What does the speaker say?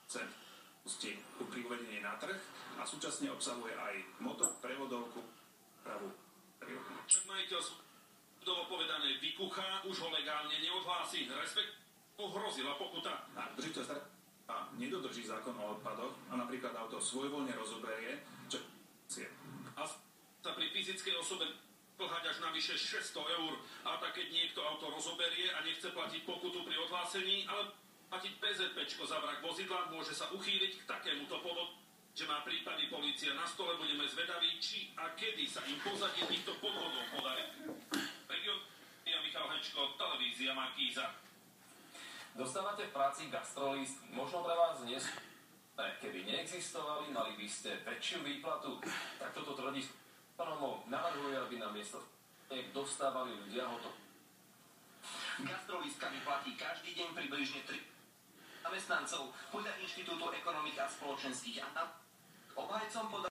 pri uvedení na trh a súčasne obsahuje aj motor, prevodovku, pravú. Však majiteľ súdovo povedané vykuchá, už ho legálne neodhlási, ohrozila pokuta. A držiteľ a nedodrží zákon o odpadoch a napríklad auto svojvoľne rozoberie, čo je. A sa pri fyzickej osobe plhať až navyše 600 eur. A tak keď niekto auto rozoberie a nechce platiť pokutu pri odhlásení, ale platiť PZPčko za vrak vozidla, môže sa uchýliť k takémuto podvodu, že má prípady polícia na stole. Budeme zvedaví, či a kedy sa im pozadie týchto podvodov podarí. Region Michal Hečko, televízia Markíza. Dostávate v práci gastrolíst, možno pre vás nie sú. Keby neexistovali, mali by ste väčšiu výplatu. Tak toto tvrdí Panomo navrhuje, aby na miesto dostávali ľudia hotovo. Gastrolístkami platí každý deň približne 3 zamestnancov podľa Inštitútu ekonomik a spoločenských a obhajcom podľa